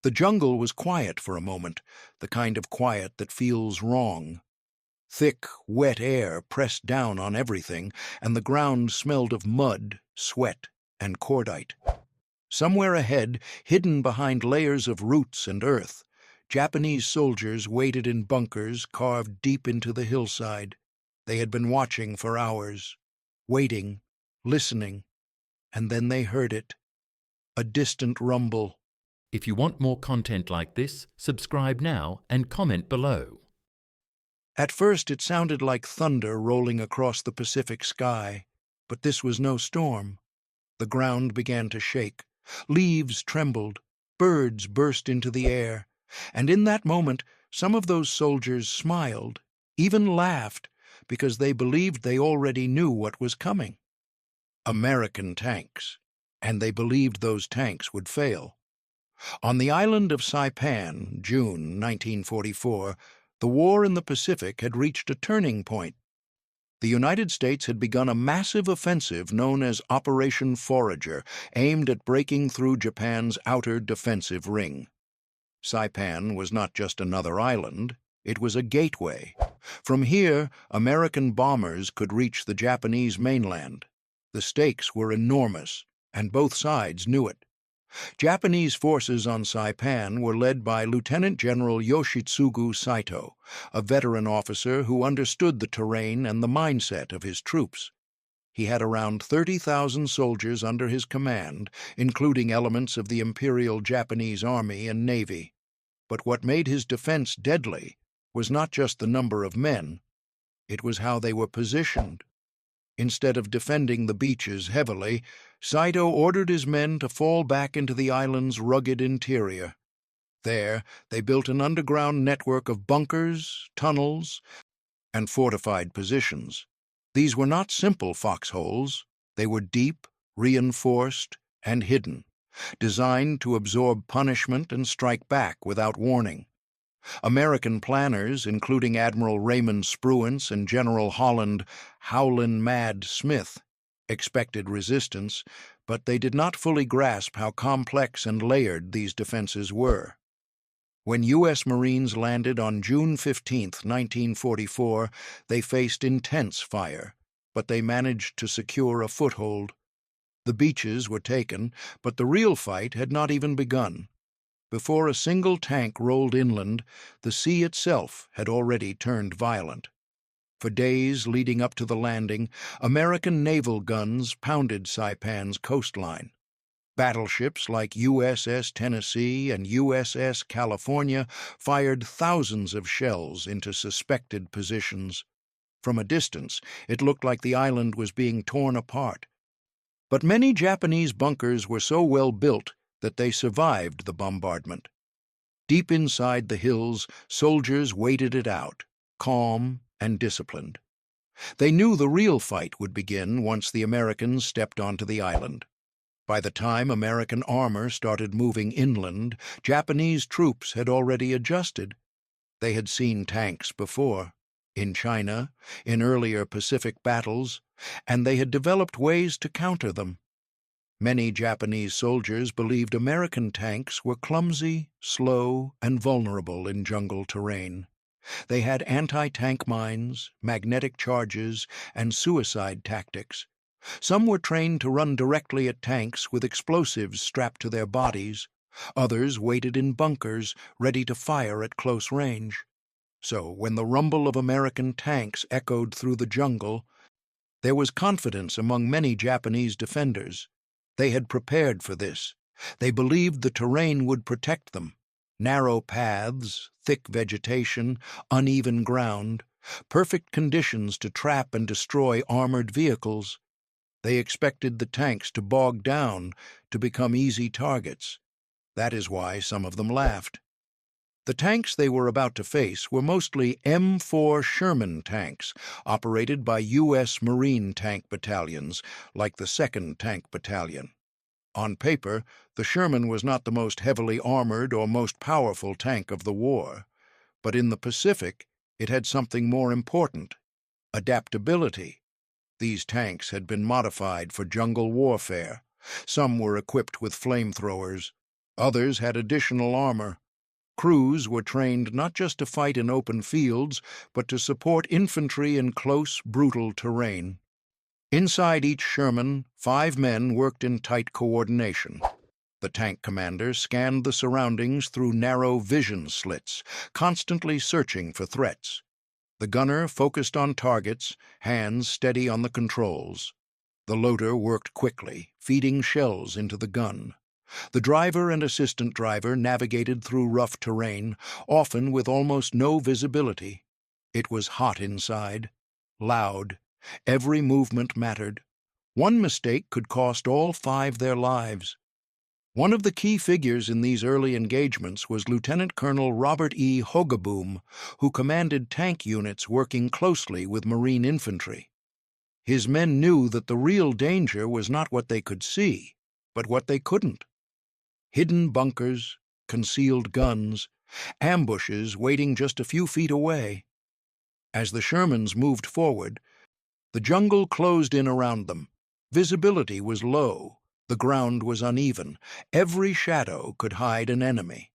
The jungle was quiet for a moment, the kind of quiet that feels wrong. Thick, wet air pressed down on everything, and the ground smelled of mud, sweat, and cordite. Somewhere ahead, hidden behind layers of roots and earth, Japanese soldiers waited in bunkers carved deep into the hillside. They had been watching for hours, waiting, listening, and then they heard it. A distant rumble. If you want more content like this, subscribe now and comment below. At first it sounded like thunder rolling across the Pacific sky, but this was no storm. The ground began to shake. Leaves trembled. Birds burst into the air. And in that moment, some of those soldiers smiled, even laughed, because they believed they already knew what was coming. American tanks. And they believed those tanks would fail. On the island of Saipan, June 1944, the war in the Pacific had reached a turning point. The United States had begun a massive offensive known as Operation Forager, aimed at breaking through Japan's outer defensive ring. Saipan was not just another island, it was a gateway. From here, American bombers could reach the Japanese mainland. The stakes were enormous, and both sides knew it. Japanese forces on Saipan were led by Lieutenant General Yoshitsugu Saito, a veteran officer who understood the terrain and the mindset of his troops. He had around 30,000 soldiers under his command, including elements of the Imperial Japanese Army and Navy. But what made his defense deadly was not just the number of men, it was how they were positioned. Instead of defending the beaches heavily, Saito ordered his men to fall back into the island's rugged interior. There, they built an underground network of bunkers, tunnels, and fortified positions. These were not simple foxholes. They were deep, reinforced, and hidden, designed to absorb punishment and strike back without warning. American planners, including Admiral Raymond Spruance and General Holland "Howlin' Mad" Smith, expected resistance, but they did not fully grasp how complex and layered these defenses were. When U.S. Marines landed on June 15, 1944, they faced intense fire, but they managed to secure a foothold. The beaches were taken, but the real fight had not even begun. Before a single tank rolled inland, the sea itself had already turned violent. For days leading up to the landing, American naval guns pounded Saipan's coastline. Battleships like USS Tennessee and USS California fired thousands of shells into suspected positions. From a distance, it looked like the island was being torn apart. But many Japanese bunkers were so well built that they survived the bombardment. Deep inside the hills, soldiers waited it out, calm and disciplined. They knew the real fight would begin once the Americans stepped onto the island. By the time American armor started moving inland, Japanese troops had already adjusted. They had seen tanks before, in China, in earlier Pacific battles, and they had developed ways to counter them. Many Japanese soldiers believed American tanks were clumsy, slow, and vulnerable in jungle terrain. They had anti-tank mines, magnetic charges, and suicide tactics. Some were trained to run directly at tanks with explosives strapped to their bodies. Others waited in bunkers, ready to fire at close range. So, when the rumble of American tanks echoed through the jungle, there was confidence among many Japanese defenders. They had prepared for this. They believed the terrain would protect them. Narrow paths, thick vegetation, uneven ground, perfect conditions to trap and destroy armored vehicles. They expected the tanks to bog down, to become easy targets. That is why some of them laughed. The tanks they were about to face were mostly M4 Sherman tanks, operated by U.S. Marine tank battalions, like the 2nd Tank Battalion. On paper, the Sherman was not the most heavily armored or most powerful tank of the war, but in the Pacific, it had something more important: adaptability. These tanks had been modified for jungle warfare. Some were equipped with flamethrowers. Others had additional armor. Crews were trained not just to fight in open fields, but to support infantry in close, brutal terrain. Inside each Sherman, 5 men worked in tight coordination. The tank commander scanned the surroundings through narrow vision slits, constantly searching for threats. The gunner focused on targets, hands steady on the controls. The loader worked quickly, feeding shells into the gun. The driver and assistant driver navigated through rough terrain, often with almost no visibility. It was hot inside, loud. Every movement mattered. One mistake could cost all 5 their lives. One of the key figures in these early engagements was Lieutenant Colonel Robert E. Hogaboom, who commanded tank units working closely with Marine infantry. His men knew that the real danger was not what they could see, but what they couldn't. Hidden bunkers, concealed guns, ambushes waiting just a few feet away. As the Shermans moved forward, the jungle closed in around them. Visibility was low. The ground was uneven. Every shadow could hide an enemy.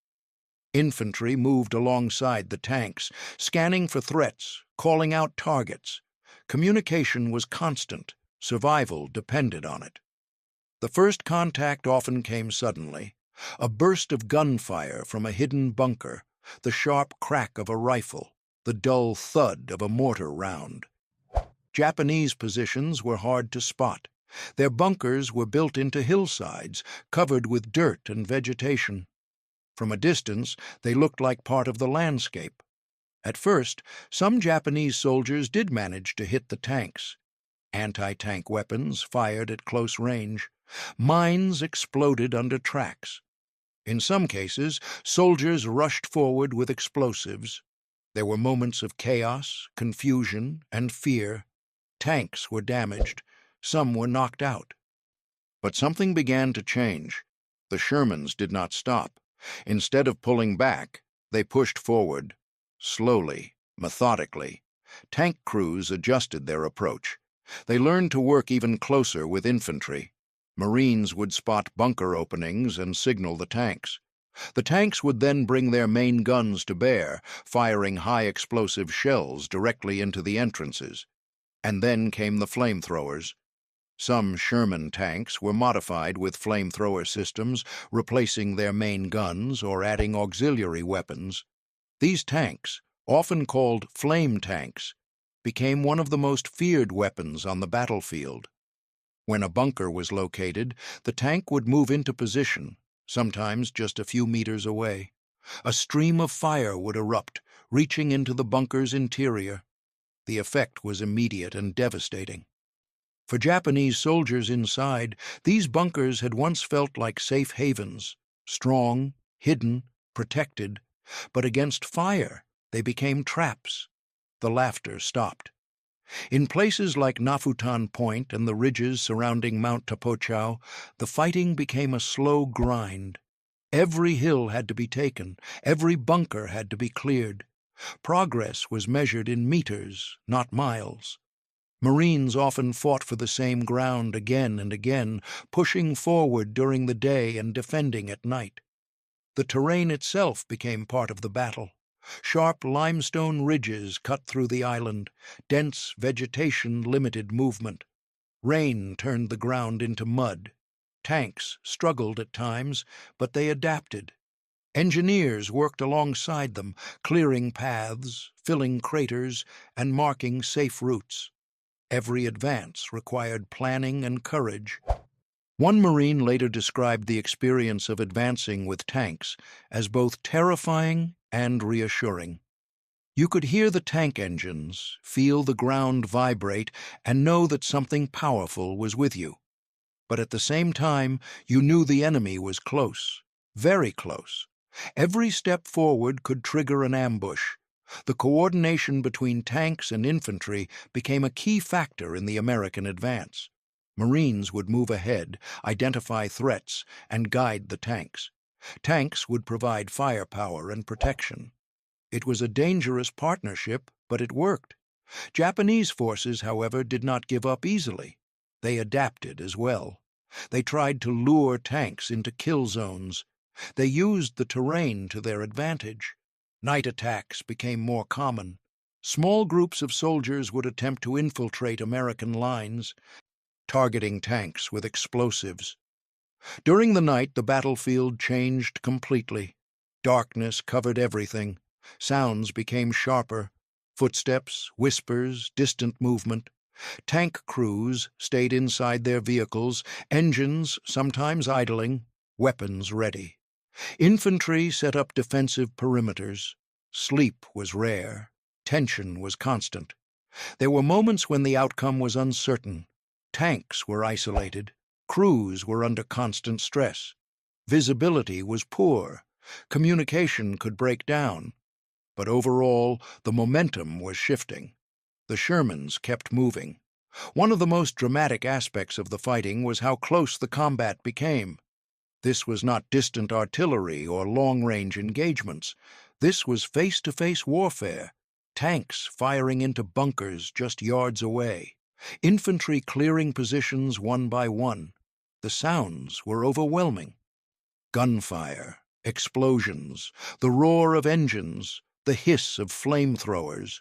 Infantry moved alongside the tanks, scanning for threats, calling out targets. Communication was constant. Survival depended on it. The first contact often came suddenly. A burst of gunfire from a hidden bunker, the sharp crack of a rifle, the dull thud of a mortar round. Japanese positions were hard to spot. Their bunkers were built into hillsides, covered with dirt and vegetation. From a distance, they looked like part of the landscape. At first, some Japanese soldiers did manage to hit the tanks. Anti-tank weapons fired at close range. Mines exploded under tracks. In some cases, soldiers rushed forward with explosives. There were moments of chaos, confusion, and fear. Tanks were damaged. Some were knocked out. But something began to change. The Shermans did not stop. Instead of pulling back, they pushed forward. Slowly, methodically. Tank crews adjusted their approach. They learned to work even closer with infantry. Marines would spot bunker openings and signal the tanks. The tanks would then bring their main guns to bear, firing high-explosive shells directly into the entrances. And then came the flamethrowers. Some Sherman tanks were modified with flamethrower systems, replacing their main guns or adding auxiliary weapons. These tanks, often called flame tanks, became one of the most feared weapons on the battlefield. When a bunker was located, the tank would move into position, sometimes just a few meters away. A stream of fire would erupt, reaching into the bunker's interior. The effect was immediate and devastating. For Japanese soldiers inside, these bunkers had once felt like safe havens, strong, hidden, protected, but against fire they became traps. The laughter stopped. In places like Nafutan Point and the ridges surrounding Mount Tapochau, the fighting became a slow grind. Every hill had to be taken, every bunker had to be cleared. Progress was measured in meters, not miles. Marines often fought for the same ground again and again, pushing forward during the day and defending at night. The terrain itself became part of the battle. Sharp limestone ridges cut through the island. Dense vegetation limited movement. Rain turned the ground into mud. Tanks struggled at times, but they adapted. Engineers worked alongside them, clearing paths, filling craters, and marking safe routes. Every advance required planning and courage. One Marine later described the experience of advancing with tanks as both terrifying and reassuring. You could hear the tank engines, feel the ground vibrate, and know that something powerful was with you. But at the same time, you knew the enemy was close, very close. Every step forward could trigger an ambush. The coordination between tanks and infantry became a key factor in the American advance. Marines would move ahead, identify threats, and guide the tanks. Tanks would provide firepower and protection. It was a dangerous partnership, but it worked. Japanese forces, however, did not give up easily. They adapted as well. They tried to lure tanks into kill zones. They used the terrain to their advantage. Night attacks became more common. Small groups of soldiers would attempt to infiltrate American lines, targeting tanks with explosives. During the night, the battlefield changed completely. Darkness covered everything. Sounds became sharper. Footsteps, whispers, distant movement. Tank crews stayed inside their vehicles, engines sometimes idling, weapons ready. Infantry set up defensive perimeters. Sleep was rare. Tension was constant. There were moments when the outcome was uncertain. Tanks were isolated. Crews were under constant stress. Visibility was poor. Communication could break down. But overall, the momentum was shifting. The Shermans kept moving. One of the most dramatic aspects of the fighting was how close the combat became. This was not distant artillery or long-range engagements. This was face-to-face warfare. Tanks firing into bunkers just yards away. Infantry clearing positions one by one. The sounds were overwhelming. Gunfire, explosions, the roar of engines, the hiss of flamethrowers.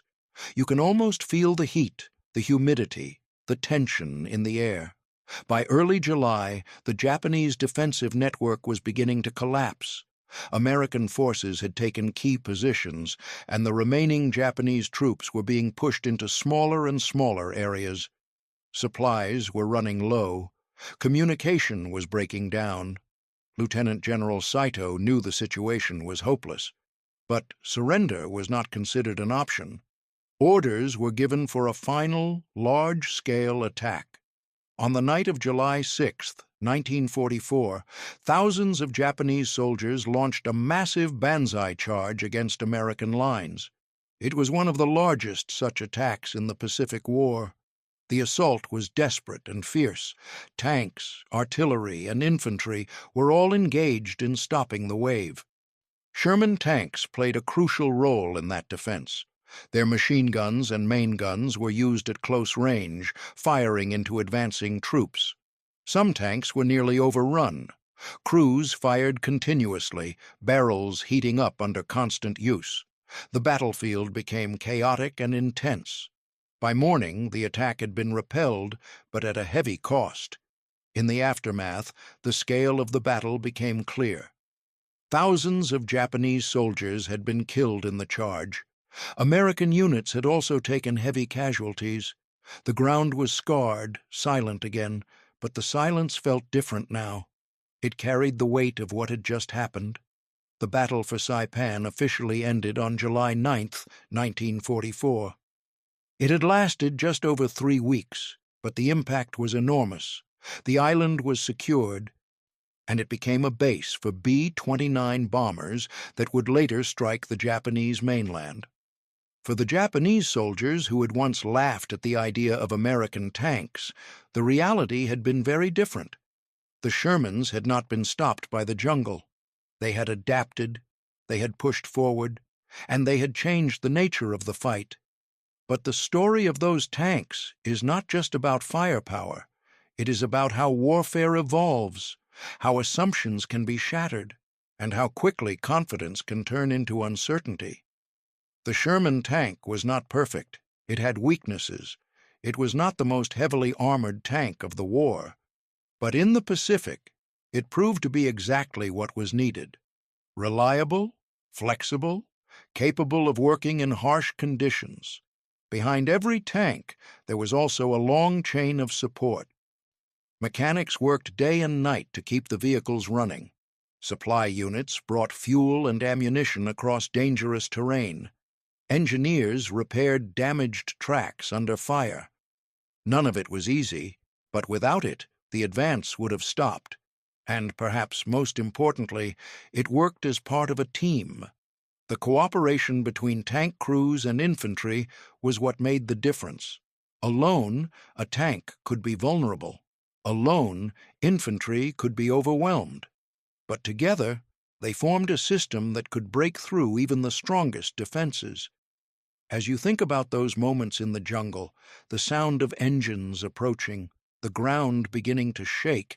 You can almost feel the heat, the humidity, the tension in the air. By early July, the Japanese defensive network was beginning to collapse. American forces had taken key positions, and the remaining Japanese troops were being pushed into smaller and smaller areas. Supplies were running low. Communication was breaking down. Lieutenant General Saito knew the situation was hopeless. But surrender was not considered an option. Orders were given for a final, large-scale attack. On the night of July 6, 1944, thousands of Japanese soldiers launched a massive banzai charge against American lines. It was one of the largest such attacks in the Pacific War. The assault was desperate and fierce. Tanks, artillery, and infantry were all engaged in stopping the wave. Sherman tanks played a crucial role in that defense. Their machine guns and main guns were used at close range, firing into advancing troops. Some tanks were nearly overrun. Crews fired continuously, barrels heating up under constant use. The battlefield became chaotic and intense. By morning, the attack had been repelled, but at a heavy cost. In the aftermath, the scale of the battle became clear. Thousands of Japanese soldiers had been killed in the charge. American units had also taken heavy casualties. The ground was scarred, silent again, but the silence felt different now. It carried the weight of what had just happened. The Battle for Saipan officially ended on July 9, 1944. It had lasted just over 3 weeks, but the impact was enormous. The island was secured, and it became a base for B-29 bombers that would later strike the Japanese mainland. For the Japanese soldiers who had once laughed at the idea of American tanks, the reality had been very different. The Shermans had not been stopped by the jungle. They had adapted, they had pushed forward, and they had changed the nature of the fight. But the story of those tanks is not just about firepower. It is about how warfare evolves, how assumptions can be shattered, and how quickly confidence can turn into uncertainty. The Sherman tank was not perfect. It had weaknesses. It was not the most heavily armored tank of the war. But in the Pacific, it proved to be exactly what was needed. Reliable, flexible, capable of working in harsh conditions. Behind every tank, there was also a long chain of support. Mechanics worked day and night to keep the vehicles running. Supply units brought fuel and ammunition across dangerous terrain. Engineers repaired damaged tracks under fire. None of it was easy, but without it, the advance would have stopped. And perhaps most importantly, it worked as part of a team. The cooperation between tank crews and infantry was what made the difference. Alone, a tank could be vulnerable. Alone, infantry could be overwhelmed. But together, they formed a system that could break through even the strongest defenses. As you think about those moments in the jungle, the sound of engines approaching, the ground beginning to shake,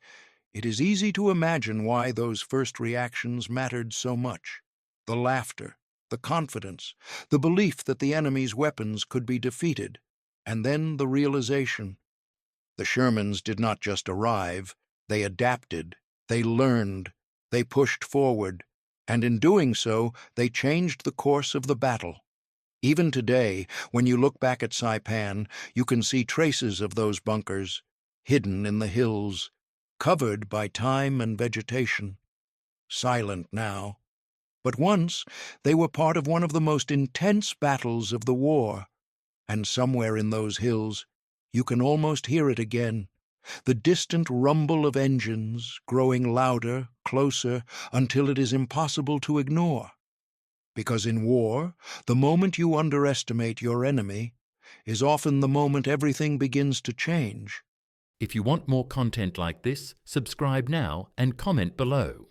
It is easy to imagine why those first reactions mattered so much. The laughter, the confidence, the belief that the enemy's weapons could be defeated, and then the realization. The Shermans did not just arrive, they adapted, they learned, they pushed forward, and in doing so, they changed the course of the battle. Even today, when you look back at Saipan, you can see traces of those bunkers, hidden in the hills, covered by time and vegetation, silent now. But once they were part of one of the most intense battles of the war, and somewhere in those hills you can almost hear it again, the distant rumble of engines growing louder, closer, until it is impossible to ignore. Because in war, the moment you underestimate your enemy is often the moment everything begins to change. If you want more content like this, subscribe now and comment below.